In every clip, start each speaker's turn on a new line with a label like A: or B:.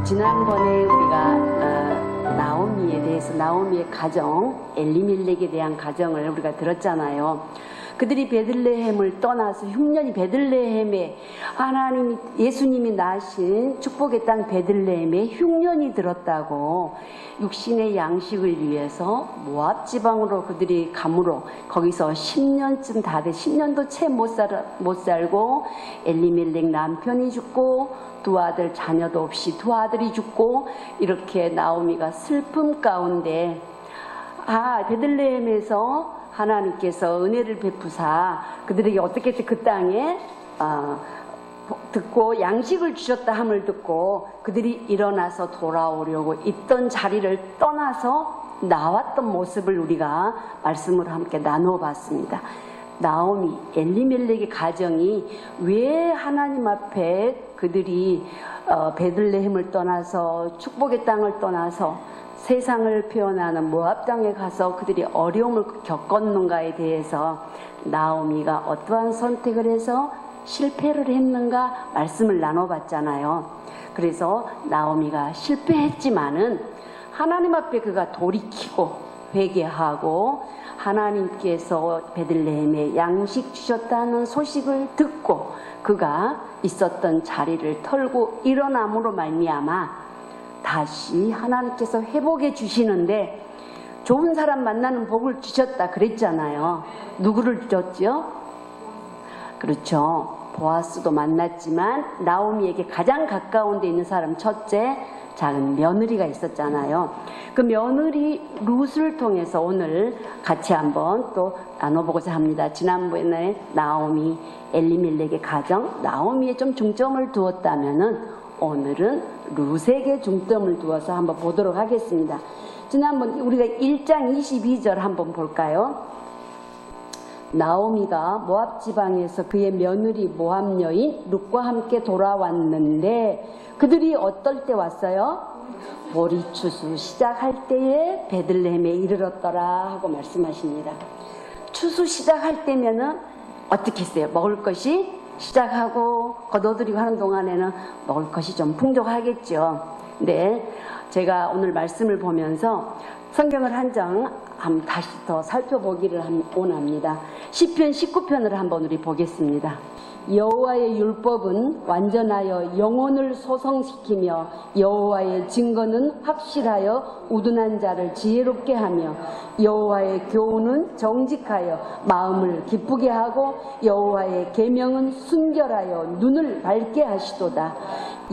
A: 지난번에 우리가 나오미에 대해서, 나오미의 가정, 엘리멜렉에 대한 가정을 우리가 들었잖아요. 그들이 베들레헴을 떠나서 흉년이 베들레헴에, 하나님이, 예수님이 낳으신 축복의 땅 베들레헴에 흉년이 들었다고, 육신의 양식을 위해서 모압 지방으로 그들이 가므로 거기서 10년쯤 다 돼, 10년도 채 못 살고 엘리멜렉 남편이 죽고 두 아들 자녀도 없이 두 아들이 죽고, 이렇게 나오미가 슬픔 가운데, 베들레헴에서 하나님께서 은혜를 베푸사 그들에게 어떻게 그 땅에 듣고 양식을 주셨다 함을 듣고 그들이 일어나서 돌아오려고 있던 자리를 떠나서 나왔던 모습을 우리가 말씀으로 함께 나누어 봤습니다. 나오미, 엘리멜렉의 가정이 왜 하나님 앞에 그들이 베들레헴을 떠나서 축복의 땅을 떠나서 세상을 표현하는 모압 땅에 가서 그들이 어려움을 겪었는가에 대해서 나오미가 어떠한 선택을 해서 실패를 했는가 말씀을 나눠봤잖아요. 그래서 나오미가 실패했지만은 하나님 앞에 그가 돌이키고 회개하고 하나님께서 베들레헴에 양식 주셨다는 소식을 듣고 그가 있었던 자리를 털고 일어남으로 말미암아 다시 하나님께서 회복해 주시는데, 좋은 사람 만나는 복을 주셨다 그랬잖아요. 누구를 주셨죠? 그렇죠. 보아스도 만났지만 나오미에게 가장 가까운 데 있는 사람, 첫째 작은 며느리가 있었잖아요. 그 며느리 룻을 통해서 오늘 같이 한번 또 나눠보고자 합니다. 지난번에 나오미, 엘리멜렉의 가정, 나오미에 좀 중점을 두었다면은 오늘은 룻에게 중점을 두어서 한번 보도록 하겠습니다. 지난번 우리가 1장 22절 한번 볼까요? 나오미가 모압 지방에서 그의 며느리 모압 여인 룻과 함께 돌아왔는데, 그들이 어떨 때 왔어요? 보리추수 시작할 때에 베들레헴에 이르렀더라 하고 말씀하십니다. 추수 시작할 때면은 어떻게 했어요? 먹을 것이 시작하고 거둬들이고 하는 동안에는 먹을 것이 좀 풍족하겠죠. 근데 제가 오늘 말씀을 보면서 성경을 한 장 다시 더 살펴보기를 원합니다. 시편 19편을 한번 우리 보겠습니다. 여호와의 율법은 완전하여 영혼을 소성시키며 여호와의 증거는 확실하여 우둔한 자를 지혜롭게 하며 여호와의 교훈은 정직하여 마음을 기쁘게 하고 여호와의 계명은 순결하여 눈을 밝게 하시도다.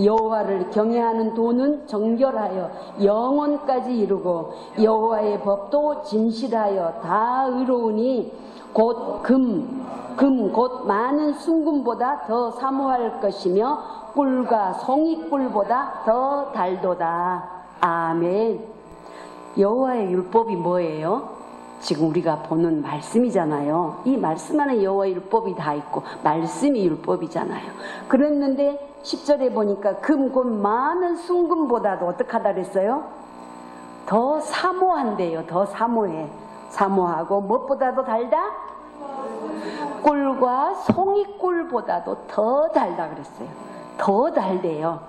A: 여호와를 경외하는 도는 정결하여 영원까지 이루고 여호와의 법도 진실하여 다 의로우니 곧 곧 많은 순금보다 더 사모할 것이며 꿀과 송이꿀보다 더 달도다. 아멘. 여호와의 율법이 뭐예요? 지금 우리가 보는 말씀이잖아요. 이 말씀 안에 여호와의 율법이 다 있고 말씀이 율법이잖아요. 그랬는데 10절에 보니까 곧 많은 순금보다도 어떡하다 그랬어요? 더 사모한대요. 더 사모해. 사모하고 무엇보다도 달다? 꿀과 송이꿀보다도 더 달다 그랬어요. 더 달대요.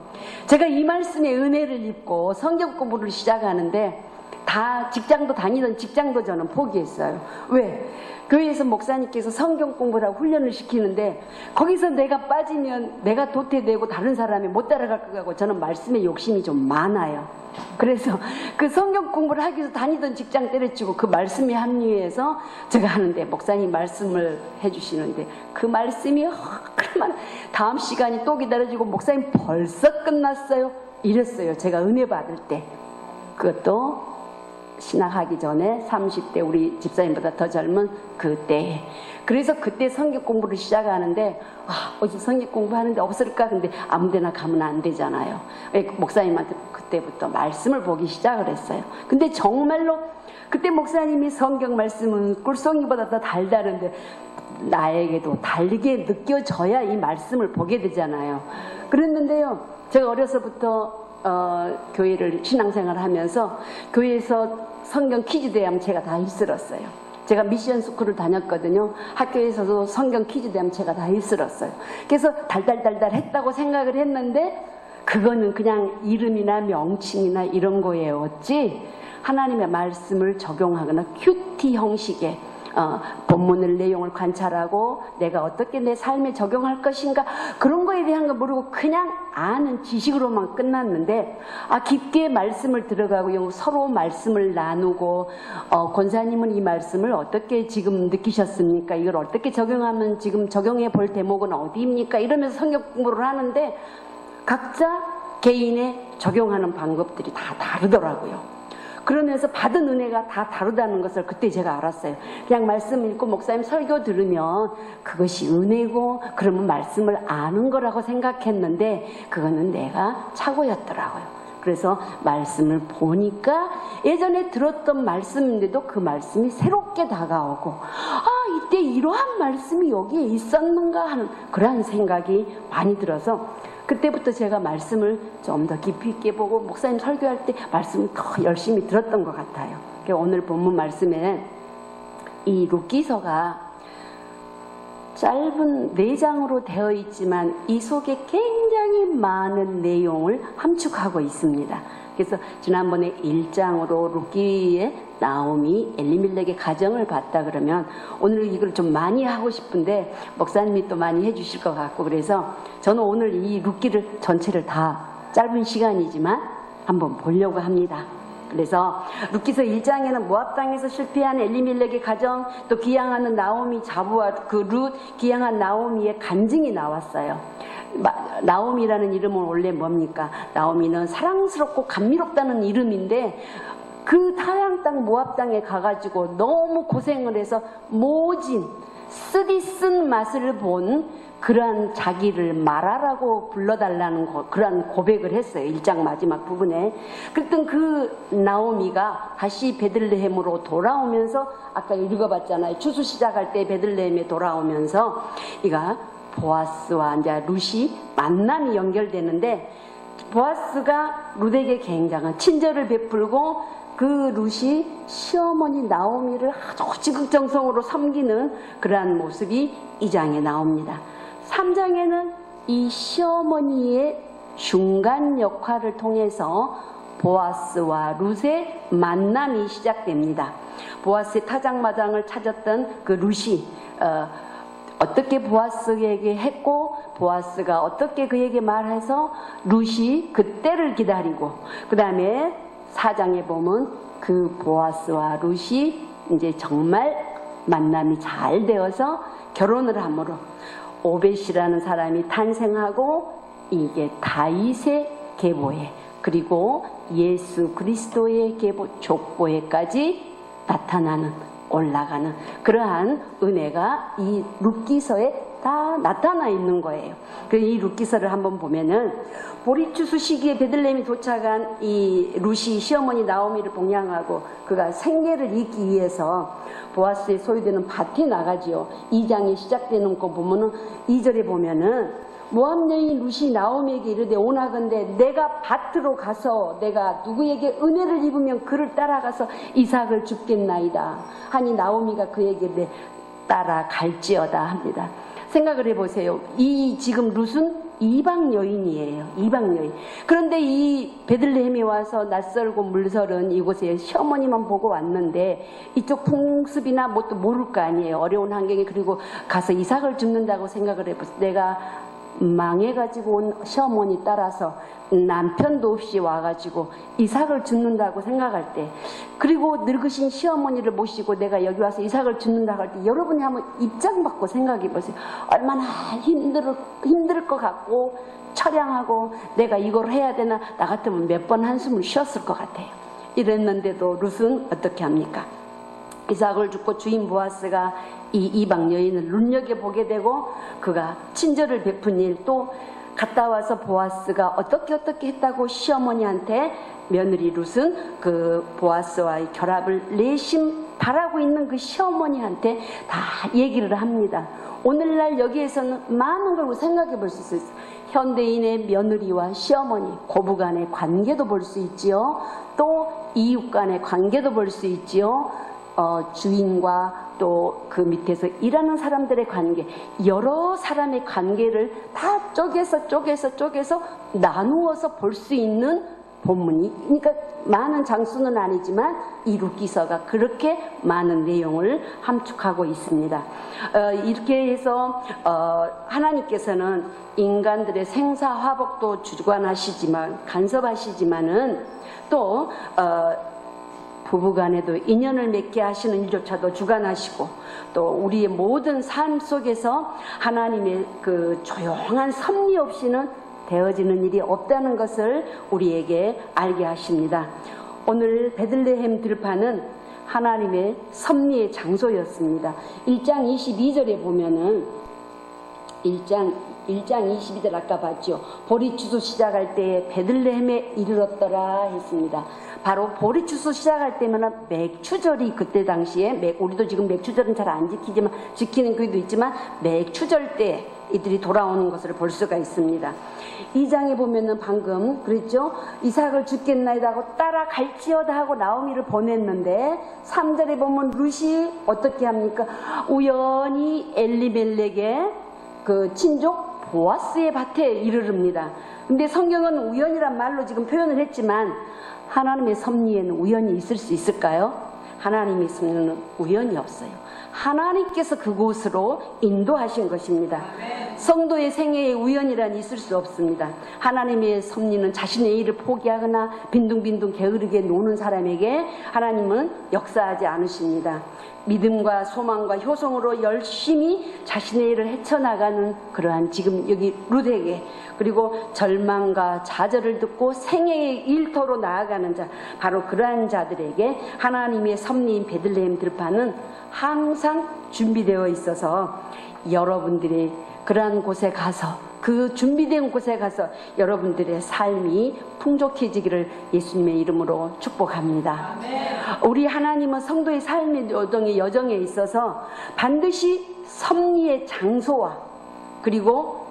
A: 제가 이 말씀의 은혜를 입고 성경 공부를 시작하는데 다 직장도 다니던 직장도 저는 포기했어요. 왜? 교회에서 목사님께서 성경 공부라고 훈련을 시키는데 거기서 내가 빠지면 내가 도태되고 다른 사람이 못 따라갈 것 같고 저는 말씀에 욕심이 좀 많아요. 그래서 그 성경 공부를 하기 위해서 다니던 직장 때려치고 그 말씀에 합류해서 제가 하는데 목사님 말씀을 해주시는데 그 말씀이 그러면 다음 시간이 또 기다려지고 목사님 벌써 끝났어요? 이랬어요. 제가 은혜 받을 때. 그것도 신학하기 전에 30대 우리 집사님보다 더 젊은 그때. 그래서 그때 성경 공부를 시작하는데 어디 성경 공부하는데 없을까? 근데 아무데나 가면 안 되잖아요. 목사님한테 그때부터 말씀을 보기 시작을 했어요. 근데 정말로 그때 목사님이 성경 말씀은 꿀송이보다 더 달다는데 나에게도 달게 느껴져야 이 말씀을 보게 되잖아요. 그랬는데요, 제가 어려서부터 교회를 신앙생활을 하면서 교회에서 성경 퀴즈 대회하면 제가 다 휩쓸었어요. 제가 미션 스쿨을 다녔거든요. 학교에서도 성경 퀴즈 대회하면 제가 다 휩쓸었어요. 그래서 달달달달 했다고 생각을 했는데 그거는 그냥 이름이나 명칭이나 이런 거예요. 어찌 하나님의 말씀을 적용하거나 큐티 형식의 본문을 내용을 관찰하고 내가 어떻게 내 삶에 적용할 것인가 그런 거에 대한 거 모르고 그냥 아는 지식으로만 끝났는데 깊게 말씀을 들어가고 서로 말씀을 나누고 권사님은 이 말씀을 어떻게 지금 느끼셨습니까? 이걸 어떻게 적용하면 지금 적용해 볼 대목은 어디입니까? 이러면서 성경 공부를 하는데 각자 개인의 적용하는 방법들이 다 다르더라고요. 그러면서 받은 은혜가 다 다르다는 것을 그때 제가 알았어요. 그냥 말씀 읽고 목사님 설교 들으면 그것이 은혜고 그러면 말씀을 아는 거라고 생각했는데 그거는 내가 착오였더라고요. 그래서 말씀을 보니까 예전에 들었던 말씀인데도 그 말씀이 새롭게 다가오고 이때 이러한 말씀이 여기에 있었는가 하는 그러한 생각이 많이 들어서 그때부터 제가 말씀을 좀 더 깊이 있게 보고 목사님 설교할 때 말씀을 더 열심히 들었던 것 같아요. 오늘 본문 말씀에 이 룻기서가 짧은 4장으로 되어 있지만 이 속에 굉장히 많은 내용을 함축하고 있습니다. 그래서 지난번에 1장으로 룻기의 나오미 엘리멜렉의 가정을 봤다 그러면 오늘 이걸 좀 많이 하고 싶은데 목사님이 또 많이 해주실 것 같고 그래서 저는 오늘 이 룻기를 전체를 다 짧은 시간이지만 한번 보려고 합니다. 그래서 룻기서 1장에는 모압 땅에서 실패한 엘리멜렉의 가정 또 기양하는 나오미 자부와 그 룻 기양한 나오미의 간증이 나왔어요. 나오미라는 이름은 원래 뭡니까? 나오미는 사랑스럽고 감미롭다는 이름인데 그 타양 땅 모압 땅에 가가지고 너무 고생을 해서 모진 쓰디쓴 맛을 본 그러한 자기를 말하라고 불러달라는 그러한 고백을 했어요. 1장 마지막 부분에. 그랬던 그 나오미가 다시 베들레헴으로 돌아오면서 아까 읽어봤잖아요. 추수 시작할 때 베들레헴에 돌아오면서 이가 보아스와 이제 룻이 만남이 연결되는데 보아스가 룻에게 굉장한 친절을 베풀고 그 룻이 시어머니 나오미를 아주 지극정성으로 섬기는 그러한 모습이 2장에 나옵니다. 3장에는 이 시어머니의 중간 역할을 통해서 보아스와 룻의 만남이 시작됩니다. 보아스의 타작마당을 찾았던 그 룻이 어떻게 보아스에게 했고 보아스가 어떻게 그에게 말해서 룻이 그때를 기다리고 그 다음에 4장에 보면 그 보아스와 룻이 이제 정말 만남이 잘 되어서 결혼을 함으로 오벳이라는 사람이 탄생하고 이게 다윗의 계보에 그리고 예수 그리스도의 계보 족보에까지 나타나는 올라가는 그러한 은혜가 이 룻기서에 다 나타나 있는 거예요. 이 룻기서를 한번 보면은 보리추수 시기에 베들레헴이 도착한 이 룻이 시어머니 나오미를 봉양하고 그가 생계를 잇기 위해서 보아스에 소유되는 밭에 나가지요. 2장이 시작되는 거 보면은 2절에 보면은 모압 여인 룻이 나오미에게 이르되 오나건대 내가 밭으로 가서 내가 누구에게 은혜를 입으면 그를 따라가서 이삭을 줍겠나이다 하니 나오미가 그에게 따라갈지어다 합니다. 생각을 해보세요. 이 지금 룻은 이방 여인이에요. 이방 여인. 그런데 이 베들레헴에 와서 낯설고 물설은 이곳에 시어머니만 보고 왔는데 이쪽 풍습이나 뭐 또 모를 거 아니에요. 어려운 환경에 그리고 가서 이삭을 줍는다고 생각을 해보세요. 내가 망해가지고 온 시어머니 따라서 남편도 없이 와가지고 이삭을 줍는다고 생각할 때 그리고 늙으신 시어머니를 모시고 내가 여기 와서 이삭을 줍는다고 할 때 여러분이 한번 입장 바꿔 생각해 보세요. 얼마나 힘들 것 같고 처량하고 내가 이걸 해야 되나 나 같으면 몇 번 한숨을 쉬었을 것 같아요. 이랬는데도 룻은 어떻게 합니까? 이삭을 줍고 주인 보아스가 이 이방 여인을 눈여겨보게 되고 그가 친절을 베푼 일 또 갔다 와서 보아스가 어떻게 했다고 시어머니한테 며느리 룻은 그 보아스와의 결합을 내심 바라고 있는 그 시어머니한테 다 얘기를 합니다. 오늘날 여기에서는 많은 걸 생각해 볼 수 있어요. 현대인의 며느리와 시어머니 고부 간의 관계도 볼 수 있지요. 또 이웃 간의 관계도 볼 수 있지요. 주인과 또 그 밑에서 일하는 사람들의 관계, 여러 사람의 관계를 다 쪼개서 나누어서 볼 수 있는 본문이, 그러니까 많은 장수는 아니지만 이 룻기서가 그렇게 많은 내용을 함축하고 있습니다. 이렇게 해서 하나님께서는 인간들의 생사화복도 주관하시지만, 간섭하시지만은 또 부부간에도 인연을 맺게 하시는 일조차도 주관하시고, 또 우리의 모든 삶 속에서 하나님의 그 조용한 섭리 없이는 되어지는 일이 없다는 것을 우리에게 알게 하십니다. 오늘 베들레헴 들판은 하나님의 섭리의 장소였습니다. 1장 22절에 보면은 1장 22절 아까 봤죠. 보리 추수 시작할 때에 베들레헴에 이르렀더라 했습니다. 바로 보리 추수 시작할 때면 맥추절이 그때 당시에, 우리도 지금 맥추절은 잘 안 지키지만, 지키는 교회도 있지만 맥추절 때 이들이 돌아오는 것을 볼 수가 있습니다. 2장에 보면은 방금 그랬죠. 이삭을 죽겠나이다 하고 따라갈지어다 하고 나오미를 보냈는데, 3절에 보면 룻이 어떻게 합니까? 우연히 엘리멜렉의 그 친족 보아스의 밭에 이르릅니다. 근데 성경은 우연이란 말로 지금 표현을 했지만 하나님의 섭리에는 우연이 있을 수 있을까요? 하나님의 섭리는 우연이 없어요. 하나님께서 그곳으로 인도하신 것입니다. 성도의 생애에 우연이란 있을 수 없습니다. 하나님의 섭리는 자신의 일을 포기하거나 빈둥빈둥 게으르게 노는 사람에게 하나님은 역사하지 않으십니다. 믿음과 소망과 효성으로 열심히 자신의 일을 헤쳐나가는 그러한 지금 여기 룻에게, 그리고 절망과 좌절을 듣고 생애의 일터로 나아가는 자, 바로 그러한 자들에게 하나님의 섭리인 베들레헴 들판은 항상 준비되어 있어서 여러분들이 그러한 곳에 가서, 그 준비된 곳에 가서 여러분들의 삶이 풍족해지기를 예수님의 이름으로 축복합니다. 우리 하나님은 성도의 삶의 여정에 있어서 반드시 섭리의 장소와 그리고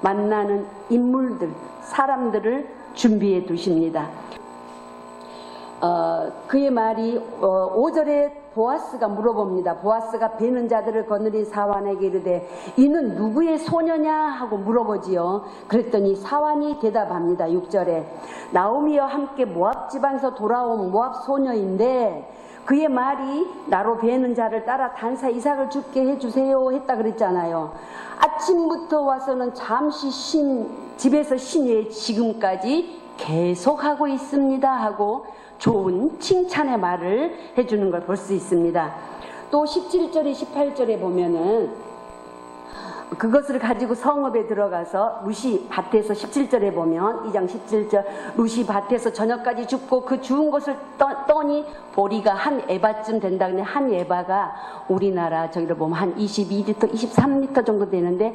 A: 만나는 인물들, 사람들을 준비해 두십니다. 그의 말이 5절에 보아스가 물어봅니다. 보아스가 베는 자들을 거느린 사환에게 이르되 이는 누구의 소녀냐 하고 물어보지요. 그랬더니 사환이 대답합니다. 6절에 나오미와 함께 모압 지방에서 돌아온 모압 소녀인데 그의 말이 나로 베는 자를 따라 단사 이삭을 죽게 해주세요 했다 그랬잖아요. 아침부터 와서는 잠시 집에서 쉰 후에 지금까지 계속하고 있습니다 하고 좋은 칭찬의 말을 해주는 걸 볼 수 있습니다. 또 17절에 18절에 보면은 그것을 가지고 성읍에 들어가서 룻이 밭에서 17절에 보면 2장 17절 룻이 밭에서 저녁까지 줍고 그 주운 것을 떠니 보리가 한 에바쯤 된다. 근데 한 에바가 우리나라 저기를 보면 한 22리터 23리터 정도 되는데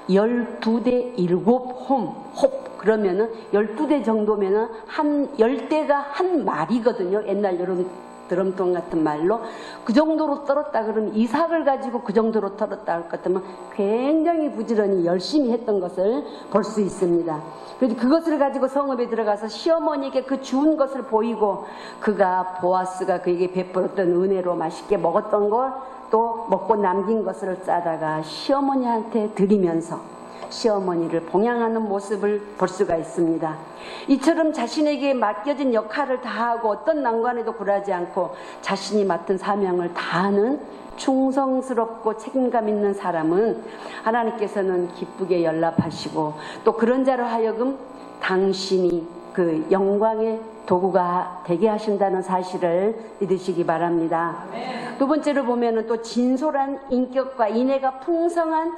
A: 12대 7홉 그러면은 12대 정도면은 한 10대가 한 마리거든요. 옛날 여름 드럼통 같은 말로. 그 정도로 떨었다 그러면 이삭을 가지고 그 정도로 떨었다 할 것 같으면 굉장히 부지런히 열심히 했던 것을 볼 수 있습니다. 그래서 그것을 가지고 성읍에 들어가서 시어머니에게 그 주운 것을 보이고 그가 보아스가 그에게 베풀었던 은혜로 맛있게 먹었던 걸 또 먹고 남긴 것을 싸다가 시어머니한테 드리면서 시어머니를 봉양하는 모습을 볼 수가 있습니다. 이처럼 자신에게 맡겨진 역할을 다하고 어떤 난관에도 굴하지 않고 자신이 맡은 사명을 다하는 충성스럽고 책임감 있는 사람은 하나님께서는 기쁘게 연락하시고 또 그런 자로 하여금 당신이 그 영광의 도구가 되게 하신다는 사실을 믿으시기 바랍니다. 두 번째로 보면은 또 진솔한 인격과 인애가 풍성한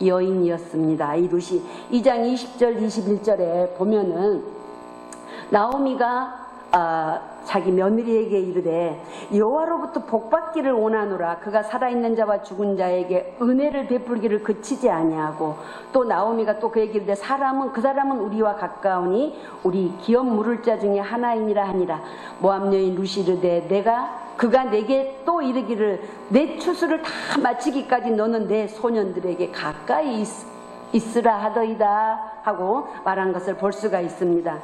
A: 여인이었습니다. 이 룻이 2장 20절 21절에 보면은 나오미가 자기 며느리에게 이르되 여호와로부터 복받기를 원하노라. 그가 살아있는 자와 죽은 자에게 은혜를 베풀기를 그치지 아니하고 또 나오미가 또 그에게 이르되 그 사람은 우리와 가까우니 우리 기업 물을 자 중에 하나이니라 하니라. 모압 여인 룻이 이르되 그가 내게 또 이르기를 내 추수를 다 마치기까지 너는 내 소년들에게 가까이 있으라 하더이다 하고 말한 것을 볼 수가 있습니다.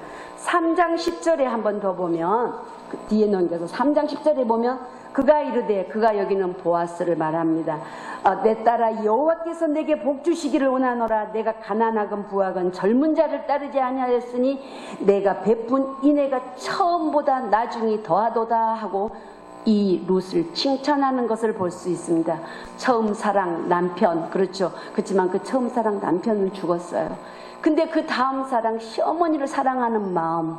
A: 3장 10절에 한 번 더 보면, 그 뒤에 넘겨서 3장 10절에 보면 그가 이르되, 그가 여기는 보아스를 말합니다. 내 딸아, 여호와께서 내게 복 주시기를 원하노라. 내가 가난하건 부하건 젊은 자를 따르지 아니하였으니 내가 베푼 인애가 처음보다 나중이 더하도다 하고 이 룻을 칭찬하는 것을 볼 수 있습니다. 처음 사랑 남편, 그렇죠. 그렇지만 그 처음 사랑 남편은 죽었어요. 근데 그 다음 사랑, 시어머니를 사랑하는 마음,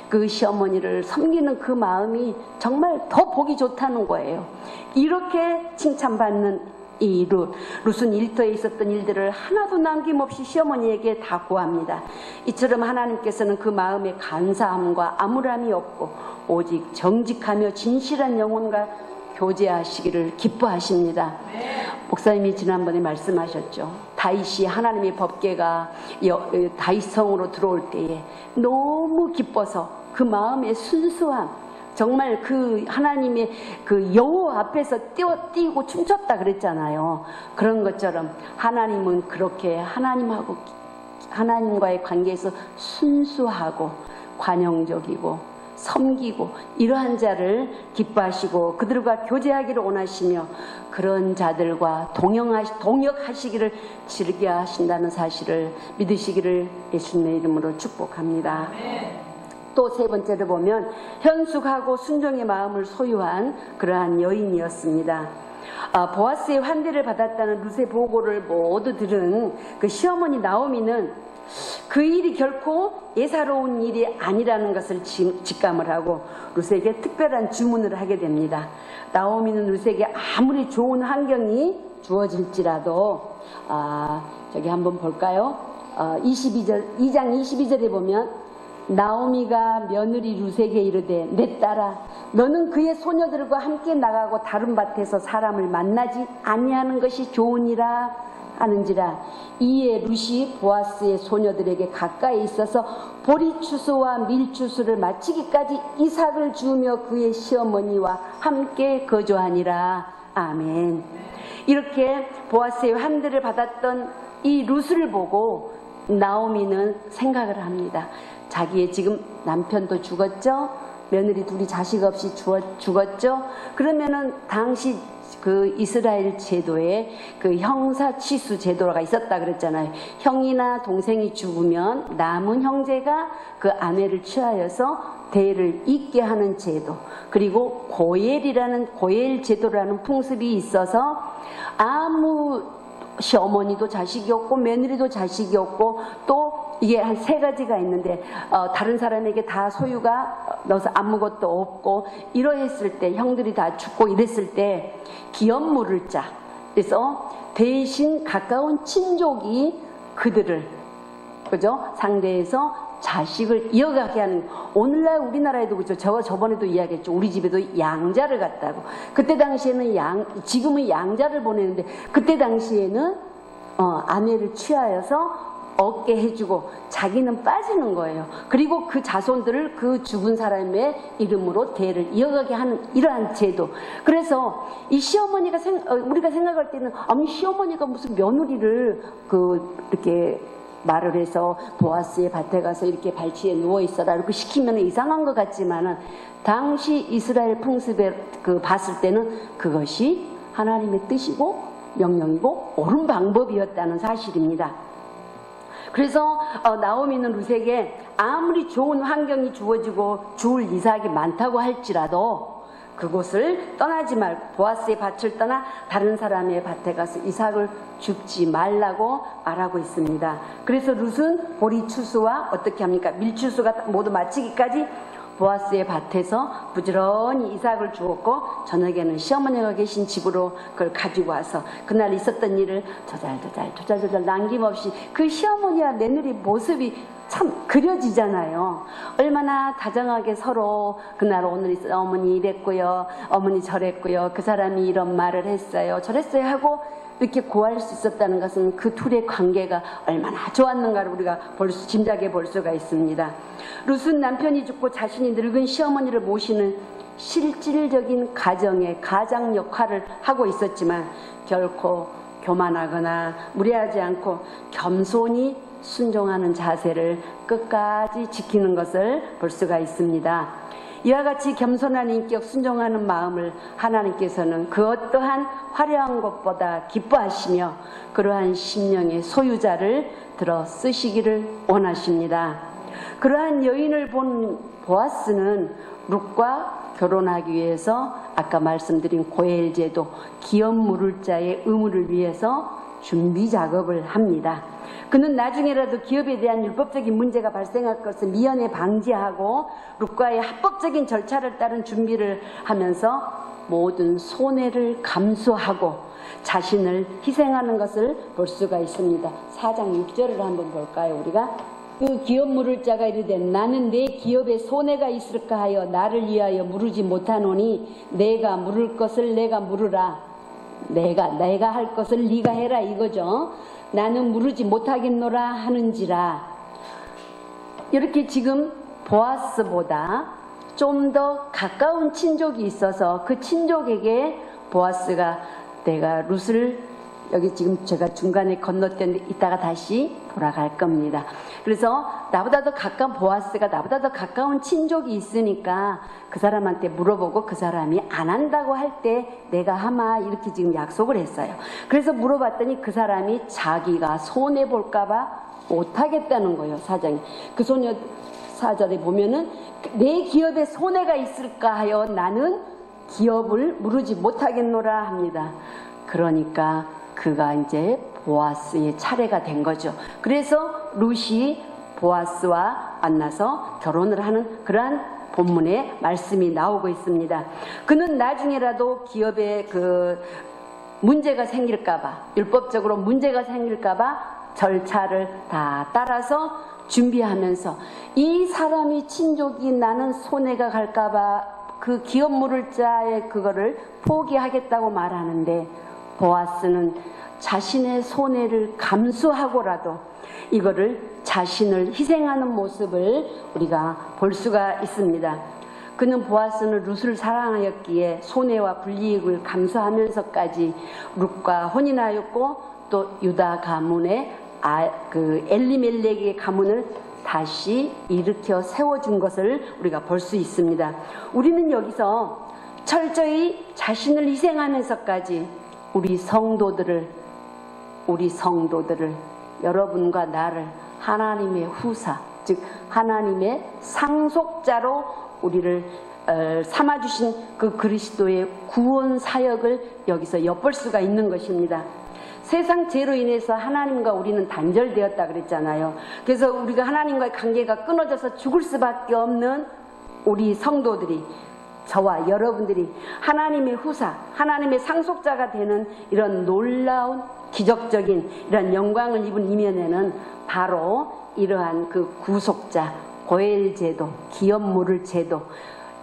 A: 그 시어머니를 섬기는 그 마음이 정말 더 보기 좋다는 거예요. 이렇게 칭찬받는 이 룻은 일터에 있었던 일들을 하나도 남김없이 시어머니에게 다 고합니다. 이처럼 하나님께서는 그 마음에 간사함과 암울함이 없고 오직 정직하며 진실한 영혼과 교제하시기를 기뻐하십니다. 목사님이 지난번에 말씀하셨죠. 다윗이 하나님의 법궤가 다윗 성으로 들어올 때에 너무 기뻐서 그 마음의 순수함, 정말 그 하나님의 그 여호와 앞에서 뛰고 춤췄다 그랬잖아요. 그런 것처럼 하나님은 그렇게 하나님과의 관계에서 순수하고 관용적이고 섬기고 이러한 자를 기뻐하시고 그들과 교제하기를 원하시며 그런 자들과 동역하시기를 즐겨 하신다는 사실을 믿으시기를 예수님의 이름으로 축복합니다. 또 세 번째로 보면 현숙하고 순종의 마음을 소유한 그러한 여인이었습니다. 보아스의 환대를 받았다는 룻의 보고를 모두 들은 그 시어머니 나오미는 그 일이 결코 예사로운 일이 아니라는 것을 직감을 하고 룻에게 특별한 주문을 하게 됩니다. 나오미는 룻에게 아무리 좋은 환경이 주어질지라도 저기 한번 볼까요? 2장 22절에 보면 나오미가 며느리 룻에게 이르되, 내 딸아, 너는 그의 소녀들과 함께 나가고 다른 밭에서 사람을 만나지 아니하는 것이 좋으니라 하는지라. 이에 룻이 보아스의 소녀들에게 가까이 있어서 보리추수와 밀추수를 마치기까지 이삭을 주우며 그의 시어머니와 함께 거주하니라. 아멘. 이렇게 보아스의 환대를 받았던 이 룻을 보고 나오미는 생각을 합니다. 자기의 지금 남편도 죽었죠? 며느리 둘이 자식 없이 죽었죠? 그러면은 당시 그 이스라엘 제도에 그 형사치수 제도가 있었다 그랬잖아요. 형이나 동생이 죽으면 남은 형제가 그 아내를 취하여서 대를 잇게 하는 제도, 그리고 고엘 제도라는 풍습이 있어서 아무 시어머니도 자식이 없고 며느리도 자식이 없고 또 이게 한 세 가지가 있는데 다른 사람에게 다 소유가 넣어서 아무것도 없고 이러했을 때, 형들이 다 죽고 이랬을 때 기업 물을 자, 그래서 대신 가까운 친족이 그들을, 그죠? 상대해서 자식을 이어가게 하는, 오늘날 우리나라에도 그죠? 저번에도 이야기했죠. 우리 집에도 양자를 갖다고. 그때 당시에는 지금은 양자를 보내는데 그때 당시에는 아내를 취하여서 얻게 해주고 자기는 빠지는 거예요. 그리고 그 자손들을 그 죽은 사람의 이름으로 대를 이어가게 하는 이러한 제도. 그래서 이 시어머니가 우리가 생각할 때는 아니 시어머니가 무슨 며느리를 이렇게 말을 해서 보아스의 밭에 가서 이렇게 발치에 누워 있어라 이렇게 시키면 이상한 것 같지만은 당시 이스라엘 풍습에 봤을 때는 그것이 하나님의 뜻이고 명령이고 옳은 방법이었다는 사실입니다. 그래서 나오미는 룻에게 아무리 좋은 환경이 주어지고 주울 이삭이 많다고 할지라도 그곳을 떠나지 말고 보아스의 밭을 떠나 다른 사람의 밭에 가서 이삭을 줍지 말라고 말하고 있습니다. 그래서 룻은 보리추수와 어떻게 합니까? 밀추수가 모두 마치기까지 보아스의 밭에서 부지런히 이삭을 주었고 저녁에는 시어머니가 계신 집으로 그걸 가지고 와서 그날 있었던 일을 조잘조잘 남김없이 그 시어머니와 며느리 모습이 참 그려지잖아요. 얼마나 다정하게 서로 그날 오늘 어머니 이랬고요, 어머니 저랬고요, 그 사람이 이런 말을 했어요, 저랬어요 하고 이렇게 고할 수 있었다는 것은 그 둘의 관계가 얼마나 좋았는가를 우리가 짐작해 볼 수가 있습니다. 룻은 남편이 죽고 자신이 늙은 시어머니를 모시는 실질적인 가정의 가장 역할을 하고 있었지만 결코 교만하거나 무례하지 않고 겸손히 순종하는 자세를 끝까지 지키는 것을 볼 수가 있습니다. 이와 같이 겸손한 인격, 순종하는 마음을 하나님께서는 그 어떠한 화려한 것보다 기뻐하시며 그러한 심령의 소유자를 들어 쓰시기를 원하십니다. 그러한 여인을 본 보아스는 룻과 결혼하기 위해서 아까 말씀드린 고엘 제도, 기업 물을 자의 의무를 위해서 준비 작업을 합니다. 그는 나중에라도 기업에 대한 율법적인 문제가 발생할 것을 미연에 방지하고 룻과의 합법적인 절차를 따른 준비를 하면서 모든 손해를 감수하고 자신을 희생하는 것을 볼 수가 있습니다. 4장 6절을 한번 볼까요? 우리가 그 기업 물을 자가 이르되 나는 내 기업에 손해가 있을까 하여 나를 위하여 물으지 못하노니 내가 물을 것을 내가 물으라. 내가 할 것을 네가 해라 이거죠. 나는 물으지 못하겠노라 하는지라. 이렇게 지금 보아스보다 좀 더 가까운 친족이 있어서 그 친족에게 보아스가 내가 룻을 여기 지금 제가 중간에 건너뛰었는데 이따가 다시 돌아갈 겁니다. 그래서 나보다 더 가까운 보아스가 나보다 더 가까운 친족이 있으니까 그 사람한테 물어보고 그 사람이 안 한다고 할 때 내가 하마 이렇게 지금 약속을 했어요. 그래서 물어봤더니 그 사람이 자기가 손해볼까봐 못하겠다는 거예요. 사장이. 그 소녀 4절에 보면은 내 기업에 손해가 있을까 하여 나는 기업을 물으지 못하겠노라 합니다. 그러니까 그가 이제 보아스의 차례가 된 거죠. 그래서 룻이 보아스와 만나서 결혼을 하는 그러한 본문의 말씀이 나오고 있습니다. 그는 나중에라도 기업에 그 문제가 생길까봐, 율법적으로 문제가 생길까봐 절차를 다 따라서 준비하면서 이 사람이 친족이 나는 손해가 갈까봐 그 기업 물을 자의 그거를 포기하겠다고 말하는데 보아스는 자신의 손해를 감수하고라도 이거를 자신을 희생하는 모습을 우리가 볼 수가 있습니다. 그는 보아스는 룻을 사랑하였기에 손해와 불이익을 감수하면서까지 룻과 혼인하였고 또 유다 가문의 그 엘리멜렉의 가문을 다시 일으켜 세워준 것을 우리가 볼 수 있습니다. 우리는 여기서 철저히 자신을 희생하면서까지 우리 성도들을 여러분과 나를 하나님의 후사, 즉 하나님의 상속자로 우리를 삼아주신 그 그리스도의 구원 사역을 여기서 엿볼 수가 있는 것입니다. 세상 죄로 인해서 하나님과 우리는 단절되었다 그랬잖아요. 그래서 우리가 하나님과의 관계가 끊어져서 죽을 수밖에 없는 우리 성도들이, 저와 여러분들이 하나님의 후사, 하나님의 상속자가 되는 이런 놀라운 기적적인 이런 영광을 입은 이면에는 바로 이러한 그 구속자, 고엘 제도, 기업 물을 제도,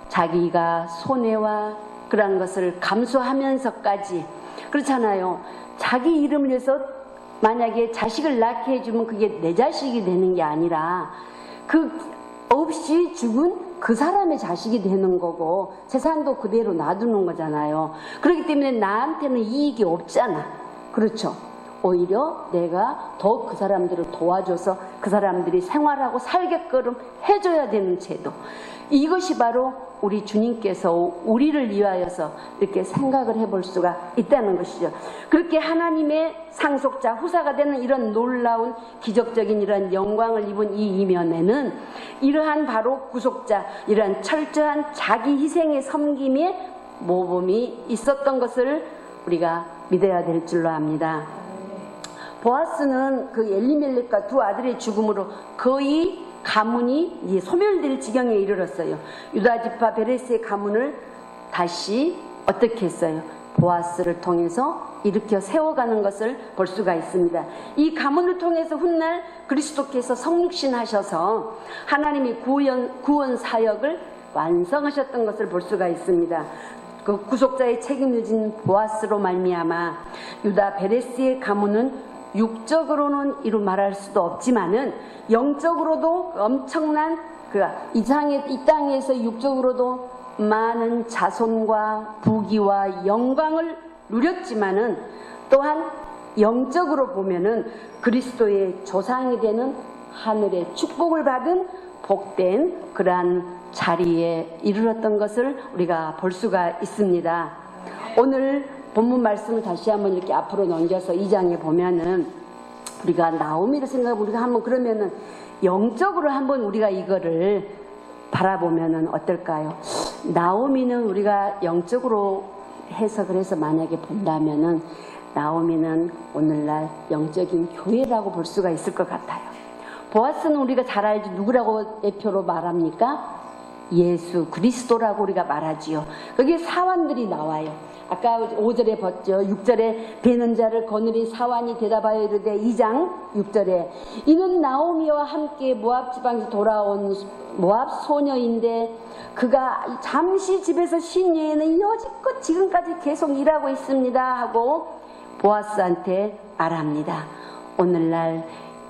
A: 자기가 손해와 그런 것을 감수하면서까지, 그렇잖아요. 자기 이름을 위해서 만약에 자식을 낳게 해주면 그게 내 자식이 되는 게 아니라 그 없이 죽은 그 사람의 자식이 되는 거고 재산도 그대로 놔두는 거잖아요. 그렇기 때문에 나한테는 이익이 없잖아. 그렇죠? 오히려 내가 더 그 사람들을 도와줘서 그 사람들이 생활하고 살게끔 해줘야 되는 제도. 이것이 바로 우리 주님께서 우리를 위하여서 이렇게 생각을 해볼 수가 있다는 것이죠. 그렇게 하나님의 상속자, 후사가 되는 이런 놀라운 기적적인 이런 영광을 입은 이 이면에는 이러한 바로 구속자, 이러한 철저한 자기 희생의 섬김의 모범이 있었던 것을 우리가 믿어야 될 줄로 압니다. 보아스는 그 엘리멜렉과 두 아들의 죽음으로 거의 가문이 소멸될 지경에 이르렀어요. 유다 지파 베레스의 가문을 다시 어떻게 했어요? 보아스를 통해서 일으켜 세워가는 것을 볼 수가 있습니다. 이 가문을 통해서 훗날 그리스도께서 성육신하셔서 하나님의 구원 사역을 완성하셨던 것을 볼 수가 있습니다. 그 구속자의 책임을 진 보아스로 말미암아 유다 베레스의 가문은 육적으로는 이루 말할 수도 없지만은 영적으로도 엄청난 이 땅에서 육적으로도 많은 자손과 부귀와 영광을 누렸지만은 또한 영적으로 보면은 그리스도의 조상이 되는 하늘의 축복을 받은 복된 그러한 자리에 이르렀던 것을 우리가 볼 수가 있습니다. 오늘 본문 말씀을 다시 한번 이렇게 앞으로 넘겨서 2장에 보면은 우리가 나오미를 생각하고 우리가 한번 그러면은 영적으로 한번 우리가 이거를 바라보면은 어떨까요? 나오미는 우리가 영적으로 해석을 해서 만약에 본다면은 나오미는 오늘날 영적인 교회라고 볼 수가 있을 것 같아요. 보아스는 우리가 잘 알지 누구라고 대표로 말합니까? 예수 그리스도라고 우리가 말하지요. 거기에 사환들이 나와요. 아까 5절에 봤죠. 6절에 베는 자를 거느린 사환이 대답하여 이르되 2장 6절에 이는 나오미와 함께 모압 지방에서 돌아온 모압 소녀인데 그가 잠시 집에서 쉰 예에는 여지껏 지금까지 계속 일하고 있습니다 하고 보아스한테 말합니다. 오늘날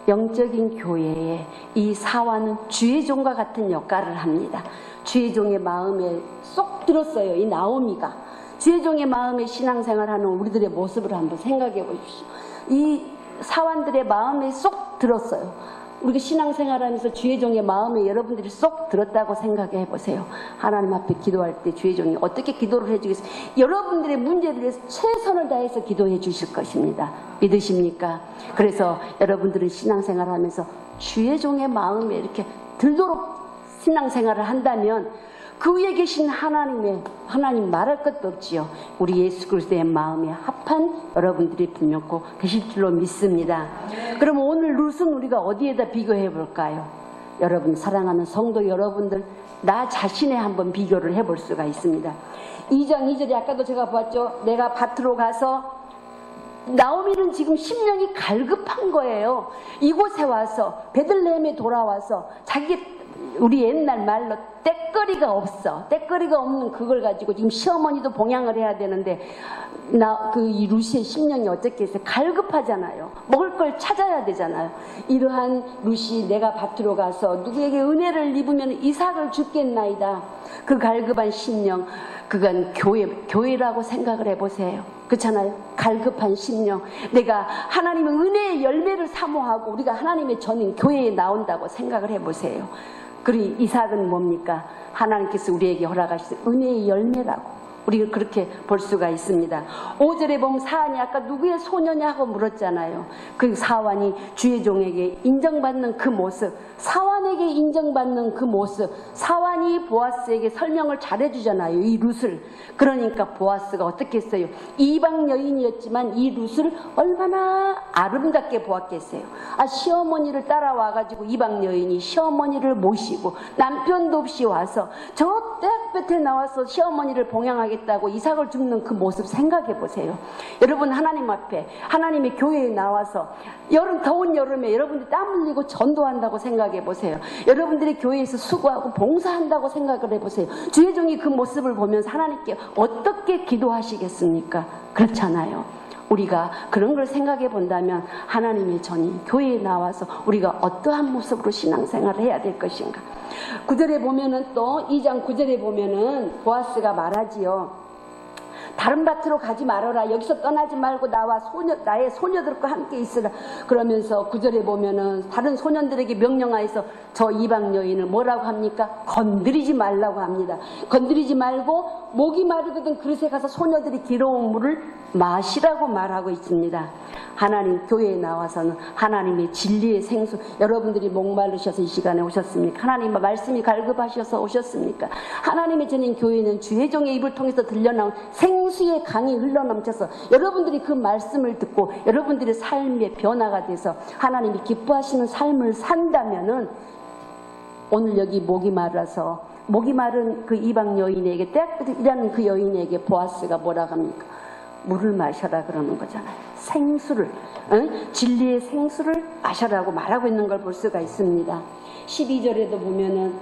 A: 영적인 교회에 이 사환은 주의 종과 같은 역할을 합니다. 주의 종의 마음에 쏙 들었어요. 이 나오미가 주의 종의 마음에 신앙생활하는 우리들의 모습을 한번 생각해 보십시오. 이 사환들의 마음에 쏙 들었어요. 우리가 신앙생활하면서 주의 종의 마음에 여러분들이 쏙 들었다고 생각해 보세요. 하나님 앞에 기도할 때 주의 종이 어떻게 기도를 해주겠어요? 여러분들의 문제를 위해서 최선을 다해서 기도해 주실 것입니다. 믿으십니까? 그래서 여러분들은 신앙생활하면서 주의 종의 마음에 이렇게 들도록 신앙생활을 한다면 그 위에 계신 하나님 말할 것도 없지요. 우리 예수 그리스도의 마음에 합한 여러분들이 분명코 되실 줄로 믿습니다. 그럼 오늘 룻은 우리가 어디에다 비교해 볼까요? 여러분 사랑하는 성도 여러분들 나 자신에 한번 비교를 해볼 수가 있습니다. 2장 2절에 아까도 제가 보았죠. 내가 밭으로 가서 나오미는 지금 심령이 갈급한 거예요. 이곳에 와서 베들레헴에 돌아와서 우리 옛날 말로 때거리가 없어. 때거리가 없는 그걸 가지고 지금 시어머니도 봉양을 해야 되는데 이 루시의 심령이 어떻겠어요? 갈급하잖아요. 먹을 걸 찾아야 되잖아요. 이러한 루시 내가 밭으로 가서 누구에게 은혜를 입으면 이삭을 주겠나이다. 그 갈급한 심령 그건 교회라고 생각을 해보세요. 그렇잖아요. 갈급한 심령. 내가 하나님의 은혜의 열매를 사모하고 우리가 하나님의 전인 교회에 나온다고 생각을 해보세요. 그리고 이삭은 뭡니까? 하나님께서 우리에게 허락하신 은혜의 열매라고 우리가 그렇게 볼 수가 있습니다. 5절에 보면 사환이 아까 누구의 소녀냐고 물었잖아요. 그 사환이 주의 종에게 인정받는 그 모습, 사환에게 인정받는 그 모습, 사환이 보아스에게 설명을 잘해주잖아요. 이 룻을. 그러니까 보아스가 어떻게 했어요? 이방 여인이었지만 이 룻을 얼마나 아름답게 보았겠어요. 시어머니를 따라와가지고 이방 여인이 시어머니를 모시고 남편도 없이 와서 저 떼약볕에 나와서 시어머니를 봉양하겠다고 이삭을 줍는 그 모습 생각해 보세요. 여러분 하나님 앞에 하나님의 교회에 나와서 더운 여름에 여러분들이 땀 흘리고 전도한다고 생각해 보세요. 여러분들이 교회에서 수고하고 봉사한다고 생각을 해보세요. 주의 종이 그 모습을 보면서 하나님께 어떻게 기도하시겠습니까? 그렇잖아요. 우리가 그런 걸 생각해 본다면 하나님의 전인 교회에 나와서 우리가 어떠한 모습으로 신앙생활을 해야 될 것인가. 9절에 보면은 또 2장 9절에 보면은 보아스가 말하지요. 다른 밭으로 가지 말아라. 여기서 떠나지 말고 나의 소녀들과 함께 있으라. 그러면서 9절에 보면은 다른 소년들에게 명령하여서 저 이방 여인을 뭐라고 합니까? 건드리지 말라고 합니다. 건드리지 말고 목이 마르거든 그릇에 가서 소녀들이 길어온 물을 마시라고 말하고 있습니다. 하나님 교회에 나와서는 하나님의 진리의 생수, 여러분들이 목마르셔서 이 시간에 오셨습니까? 하나님의 말씀이 갈급하셔서 오셨습니까? 하나님의 전인 교회는 주의 종의 입을 통해서 들려나온 생수의 강이 흘러넘쳐서 여러분들이 그 말씀을 듣고 여러분들의 삶의 변화가 돼서 하나님이 기뻐하시는 삶을 산다면은 오늘 여기 목이 마른 그 이방 여인에게 떼약볕에 일하는 그 여인에게 보아스가 뭐라고 합니까? 물을 마셔라 그러는 거잖아요. 생수를, 진리의 생수를 마셔라고 말하고 있는 걸 볼 수가 있습니다. 12절에도 보면은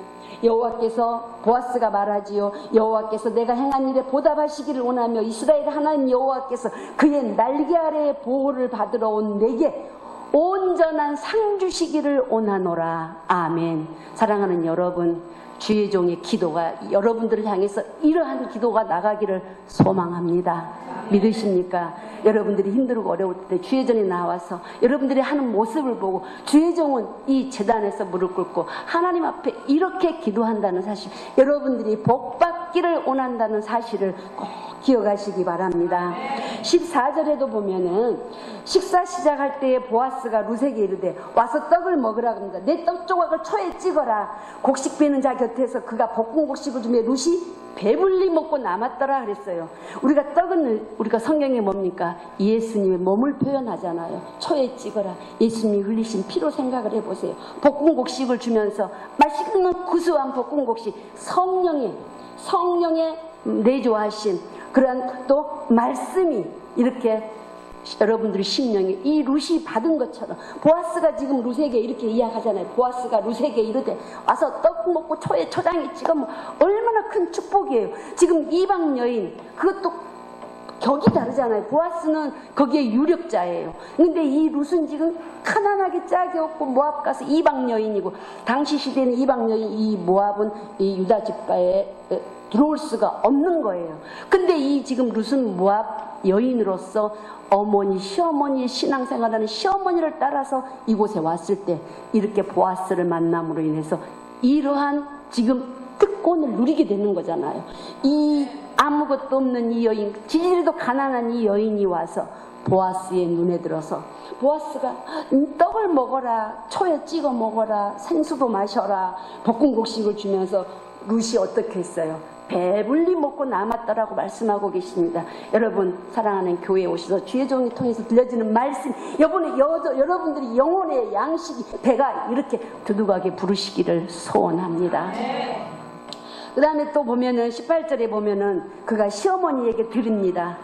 A: 여호와께서 보아스가 말하지요. 여호와께서 내가 행한 일에 보답하시기를 원하며 이스라엘 하나님 여호와께서 그의 날개 아래에 보호를 받으러 온 내게 온전한 상 주시기를 원하노라. 아멘. 사랑하는 여러분, 주의 종의 기도가 여러분들을 향해서 이러한 기도가 나가기를 소망합니다. 믿으십니까? 여러분들이 힘들고 어려울 때 주의전에 나와서 여러분들이 하는 모습을 보고 주의종은 이 제단에서 무릎 꿇고 하나님 앞에 이렇게 기도한다는 사실, 여러분들이 복받기를 원한다는 사실을 꼭 기억하시기 바랍니다. 14절에도 보면은 식사 시작할 때에 보아스가 룻에게 이르되 와서 떡을 먹으라 합니다. 내 떡 조각을 초에 찍어라. 곡식 베는 자 곁에서 그가 볶은 곡식을 주며 룻이 배불리 먹고 남았더라 그랬어요. 우리가 떡은 우리가 성경에 뭡니까? 예수님의 몸을 표현하잖아요. 초에 찍어라. 예수님이 흘리신 피로 생각을 해보세요. 볶은 곡식을 주면서 맛있는 구수한 볶은 곡식, 성령의 내조하신 그러한 또 말씀이 이렇게 여러분들의 심령에 이 룻이 받은 것처럼, 보아스가 지금 룻에게 이렇게 이야기하잖아요. 보아스가 룻에게 이르되 와서 떡 먹고 초에 초장에 찍어 먹으면 얼마나 큰 축복이에요. 지금 이방 여인, 그것도 격이 다르잖아요. 보아스는 거기에 유력자예요. 근데 이 룻은 지금 가난하게 짝이 없고 모압 가서 이방 여인이고, 당시 시대는 이방 여인, 이 모압은 이 유다 집가에 들어올 수가 없는 거예요. 근데 이 지금 룻은 모압 여인으로서 어머니, 시어머니의 신앙생활하는 시어머니를 따라서 이곳에 왔을 때 이렇게 보아스를 만남으로 인해서 이러한 지금 특권을 누리게 되는 거잖아요. 이 아무것도 없는 이 여인, 지지리도 가난한 이 여인이 와서 보아스의 눈에 들어서, 보아스가 떡을 먹어라, 초에 찍어 먹어라, 생수도 마셔라, 볶은 곡식을 주면서 룻이 어떻게 했어요? 배불리 먹고 남았다라고 말씀하고 계십니다. 여러분, 사랑하는 교회에 오셔서 주의 종이 통해서 들려지는 말씀, 여러분들이 영혼의 양식이 배가 이렇게 두둑하게 부르시기를 소원합니다. 그 다음에 또 보면은 18절에 보면은 그가 시어머니에게 드립니다.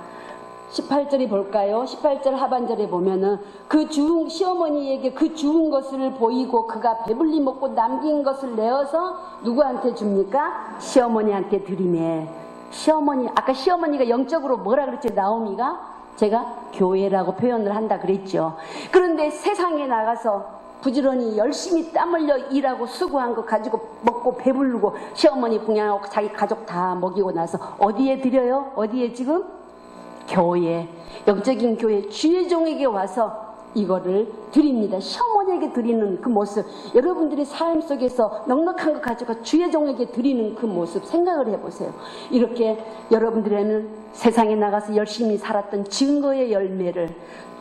A: 18절이 볼까요? 18절 하반절에 보면은 그 주운 시어머니에게 그 주운 것을 보이고 그가 배불리 먹고 남긴 것을 내어서 누구한테 줍니까? 시어머니한테 드리매. 시어머니, 아까 시어머니가 영적으로 뭐라 그랬죠? 나오미가? 제가 교회라고 표현을 한다 그랬죠. 그런데 세상에 나가서 부지런히 열심히 땀 흘려 일하고 수고한 거 가지고 먹고 배부르고 시어머니 분양하고 자기 가족 다 먹이고 나서 어디에 드려요? 어디에 지금? 교회, 영적인 교회, 주의 종에게 와서 이거를 드립니다. 시어머니에게 드리는 그 모습, 여러분들이 삶 속에서 넉넉한 거 가지고 주의 종에게 드리는 그 모습 생각을 해보세요. 이렇게 여러분들에는 세상에 나가서 열심히 살았던 증거의 열매를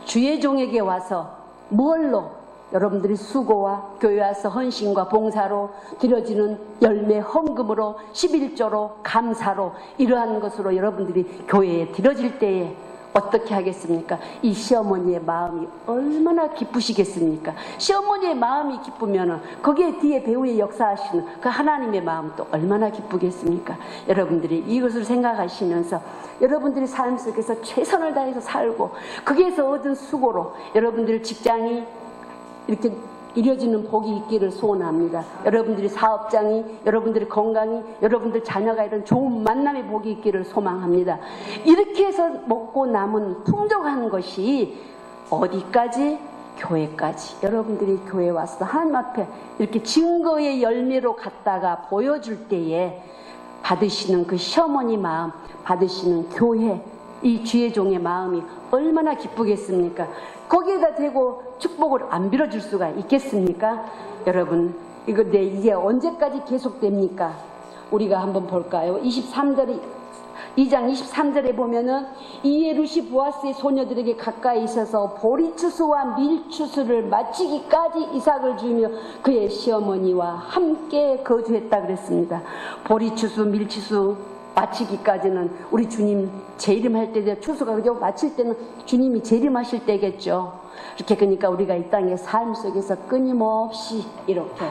A: 주의 종에게 와서 뭘로? 여러분들이 수고와 교회 와서 헌신과 봉사로 드려지는 열매 헌금으로 11조로 감사로 이러한 것으로 여러분들이 교회에 드려질 때에 어떻게 하겠습니까? 이 시어머니의 마음이 얼마나 기쁘시겠습니까? 시어머니의 마음이 기쁘면 거기에 뒤에 배후에 역사하시는 그 하나님의 마음도 얼마나 기쁘겠습니까? 여러분들이 이것을 생각하시면서 여러분들이 삶 속에서 최선을 다해서 살고 거기에서 얻은 수고로 여러분들 직장이 이렇게 이루어지는 복이 있기를 소원합니다. 여러분들이 사업장이, 여러분들의 건강이, 여러분들 자녀가 이런 좋은 만남의 복이 있기를 소망합니다. 이렇게 해서 먹고 남은 풍족한 것이 어디까지? 교회까지. 여러분들이 교회에 와서 하나님 앞에 이렇게 증거의 열매로 갖다가 보여줄 때에 받으시는 그 시어머니 마음, 받으시는 교회, 이 주의 종의 마음이 얼마나 기쁘겠습니까? 거기에다 대고 축복을 안 빌어줄 수가 있겠습니까? 여러분, 이게 언제까지 계속됩니까? 우리가 한번 볼까요? 2장 23절에 보면은 이에 룻이 보아스의 소녀들에게 가까이 있어서 보리추수와 밀추수를 마치기까지 이삭을 주며 그의 시어머니와 함께 거주했다 그랬습니다. 보리추수, 밀추수 마치기까지는 우리 주님 재림할 때, 추수가 그죠? 마칠 때는 주님이 재림하실 때겠죠. 이렇게 그러니까 우리가 이 땅의 삶 속에서 끊임없이 이렇게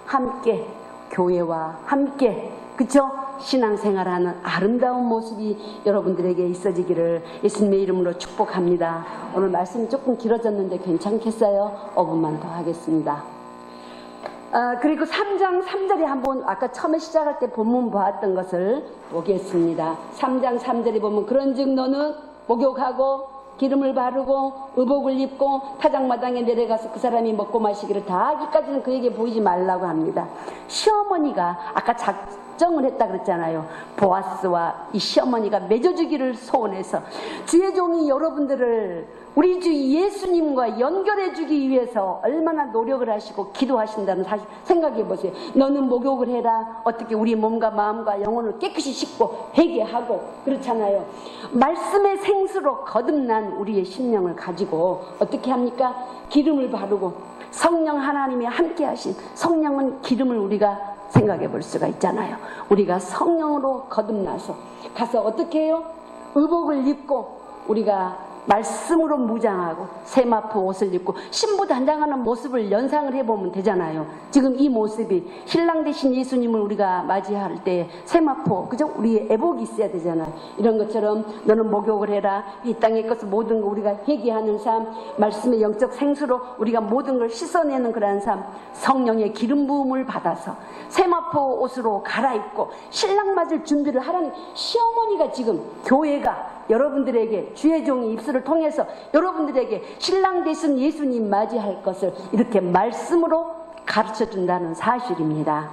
A: 함께 교회와 함께 그쵸? 신앙생활하는 아름다운 모습이 여러분들에게 있어지기를 예수님의 이름으로 축복합니다. 오늘 말씀이 조금 길어졌는데 괜찮겠어요? 5분만 더 하겠습니다. 그리고 3장 3절에 한번 아까 처음에 시작할 때 본문 보았던 것을 보겠습니다. 3장 3절에 보면 그런즉 너는 목욕하고 기름을 바르고 의복을 입고 타작마당에 내려가서 그 사람이 먹고 마시기를 다 하기까지는 그에게 보이지 말라고 합니다. 시어머니가 아까 작정을 했다 그랬잖아요. 보아스와 이 시어머니가 맺어주기를 소원해서 주의 종이 여러분들을 우리 주 예수님과 연결해주기 위해서 얼마나 노력을 하시고 기도하신다는 사실 생각해 보세요. 너는 목욕을 해라. 어떻게 우리 몸과 마음과 영혼을 깨끗이 씻고 회개하고 그렇잖아요. 말씀의 생수로 거듭난 우리의 심령을 가지고 어떻게 합니까? 기름을 바르고 성령 하나님이 함께 하신 성령은 기름을 우리가 생각해 볼 수가 있잖아요. 우리가 성령으로 거듭나서 가서 어떻게 해요? 의복을 입고 우리가 말씀으로 무장하고 세마포 옷을 입고 신부단장하는 모습을 연상을 해보면 되잖아요. 지금 이 모습이 신랑 되신 예수님을 우리가 맞이할 때 세마포, 그죠? 우리의 애복이 있어야 되잖아요. 이런 것처럼 너는 목욕을 해라. 이 땅의 것을 모든 거 우리가 회개하는 삶, 말씀의 영적 생수로 우리가 모든 걸 씻어내는 그러한 삶, 성령의 기름 부음을 받아서 세마포 옷으로 갈아입고 신랑 맞을 준비를 하라는 시어머니가 지금 교회가 여러분들에게 주의 종이 입술을 통해서 여러분들에게 신랑 되신 예수님 맞이할 것을 이렇게 말씀으로 가르쳐 준다는 사실입니다.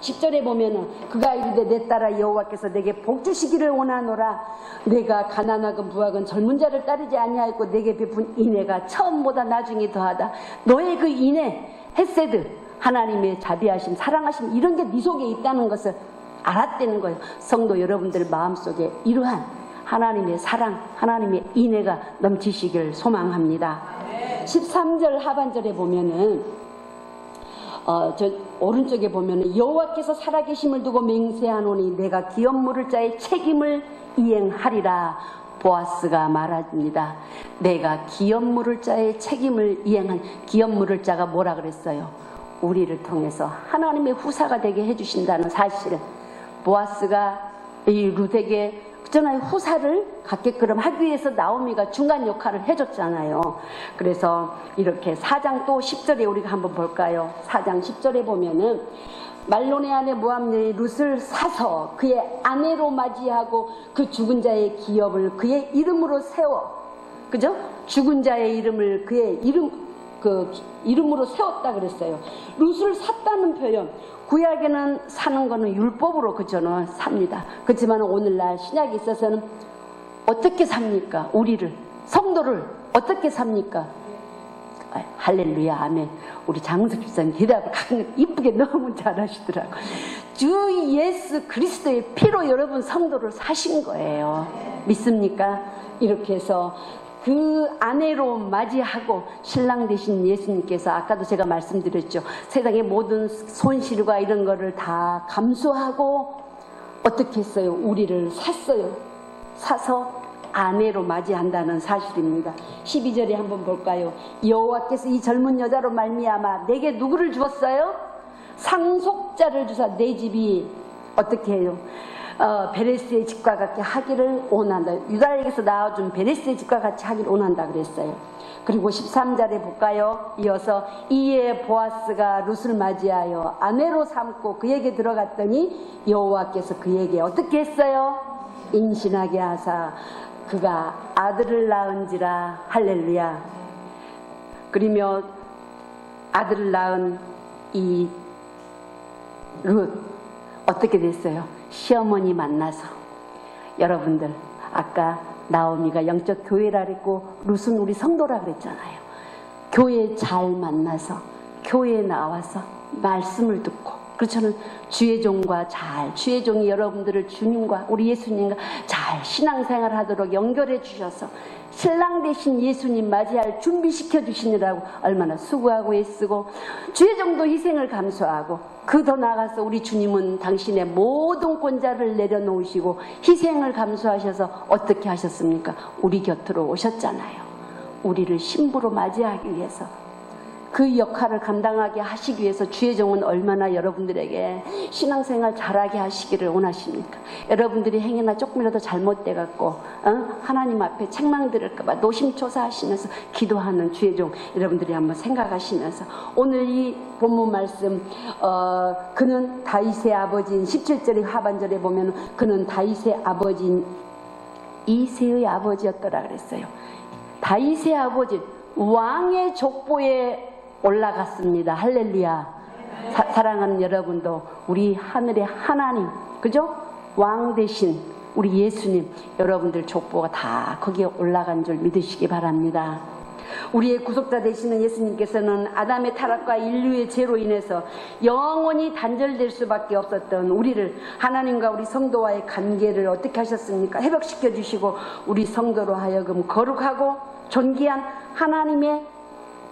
A: 10절에 보면은 그가 이르되 내 딸아 여호와께서 내게 복 주시기를 원하노라. 내가 가난하건 부하건 젊은 자를 따르지 아니하였고 내게 베푼 인애가 처음보다 나중에 더하다. 너의 그 인애 헤세드 하나님의 자비하심 사랑하심 이런 게 네 속에 있다는 것을 알았다는 거예요. 성도 여러분들 마음속에 이러한 하나님의 사랑, 하나님의 인애가 넘치시길 소망합니다. 13절 하반절에 보면은 저 오른쪽에 보면은 여호와께서 살아계심을 두고 맹세하노니 내가 기업 물을 자의 책임을 이행하리라. 보아스가 말합니다. 내가 기업 물을 자의 책임을 이행한 기업 물을 자가 뭐라 그랬어요? 우리를 통해서 하나님의 후사가 되게 해주신다는 사실은 보아스가 이 룻에게 그잖아요. 후사를 갖게끔 하기 위해서 나오미가 중간 역할을 해줬잖아요. 그래서 이렇게 4장 또 10절에 우리가 한번 볼까요? 4장 10절에 보면은 말론의 아내 모압 여인 룻을 사서 그의 아내로 맞이하고 그 죽은 자의 기업을 그의 이름으로 세워, 그죠? 죽은 자의 이름을 그의 이름으로 세웠다 그랬어요. 룻을 샀다는 표현. 구약에는 사는 거는 율법으로 그저는 삽니다. 그렇지만 오늘날 신약에 있어서는 어떻게 삽니까? 우리를 성도를 어떻게 삽니까? 할렐루야 아멘. 우리 장은석 집사님 대답을 가끔 이쁘게 너무 잘하시더라고요. 주 예수 그리스도의 피로 여러분 성도를 사신 거예요. 믿습니까? 이렇게 해서 그 아내로 맞이하고 신랑 되신 예수님께서 아까도 제가 말씀드렸죠. 세상의 모든 손실과 이런 거를 다 감수하고 어떻게 했어요? 우리를 샀어요. 사서 아내로 맞이한다는 사실입니다. 12절에 한번 볼까요? 여호와께서 이 젊은 여자로 말미암아 내게 누구를 주었어요? 상속자를 주사 내 집이 어떻게 해요? 베레스의 집과 같이 하기를 원한다. 유다에게서 나와준 베레스의 집과 같이 하기를 원한다 그랬어요. 그리고 13절에 볼까요? 이어서 이에 보아스가 룻을 맞이하여 아내로 삼고 그에게 들어갔더니 여호와께서 그에게 어떻게 했어요? 임신하게 하사 그가 아들을 낳은지라. 할렐루야. 그러며 아들을 낳은 이 룻 어떻게 됐어요? 시어머니 만나서. 여러분들 아까 나오미가 영적 교회라 그랬고 룻은 우리 성도라 그랬잖아요. 교회 잘 만나서 교회에 나와서 말씀을 듣고 그렇잖아요. 주의 종과 주의 종이 여러분들을 주님과 우리 예수님과 잘 신앙생활 하도록 연결해 주셔서 신랑 되신 예수님 맞이할 준비시켜 주시느라고 얼마나 수고하고 애쓰고 주의 종도 희생을 감수하고 그 더 나아가서 우리 주님은 당신의 모든 권자를 내려놓으시고 희생을 감수하셔서 어떻게 하셨습니까? 우리 곁으로 오셨잖아요. 우리를 신부로 맞이하기 위해서 그 역할을 감당하게 하시기 위해서 주의 종은 얼마나 여러분들에게 신앙생활 잘하게 하시기를 원하십니까? 여러분들이 행여나 조금이라도 잘못돼 갖고 하나님 앞에 책망 들을까 봐 노심초사하시면서 기도하는 주의 종 여러분들이 한번 생각하시면서 오늘 이 본문 말씀 그는 다윗의 아버지인 17절의 하반절에 보면 그는 다윗의 아버지인 이새의 아버지였더라 그랬어요. 다윗의 아버지 왕의 족보에 올라갔습니다. 할렐루야. 사랑하는 여러분도 우리 하늘의 하나님, 그죠? 왕 대신 우리 예수님, 여러분들 족보가 다 거기에 올라간 줄 믿으시기 바랍니다. 우리의 구속자 되시는 예수님께서는 아담의 타락과 인류의 죄로 인해서 영원히 단절될 수밖에 없었던 우리를, 하나님과 우리 성도와의 관계를 어떻게 하셨습니까? 회복시켜 주시고 우리 성도로 하여금 거룩하고 존귀한 하나님의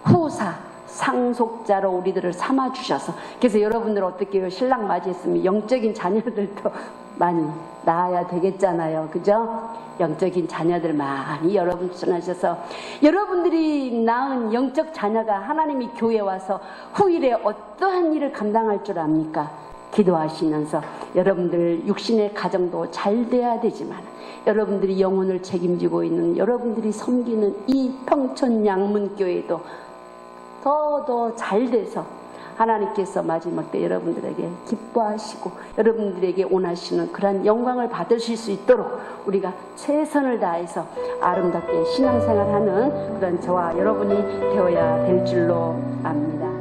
A: 후사, 상속자로 우리들을 삼아주셔서, 그래서 여러분들 어떻게 해요? 신랑 맞이했으면 영적인 자녀들도 많이 낳아야 되겠잖아요. 그죠? 영적인 자녀들 많이 여러분 출산하셔서 여러분들이 낳은 영적 자녀가 하나님이 교회에 와서 후일에 어떠한 일을 감당할 줄 압니까? 기도하시면서 여러분들 육신의 가정도 잘 돼야 되지만 여러분들이 영혼을 책임지고 있는 여러분들이 섬기는 이 평촌양문교회도 더 잘 돼서 하나님께서 마지막 때 여러분들에게 기뻐하시고 여러분들에게 원하시는 그런 영광을 받으실 수 있도록 우리가 최선을 다해서 아름답게 신앙생활하는 그런 저와 여러분이 되어야 될 줄로 압니다.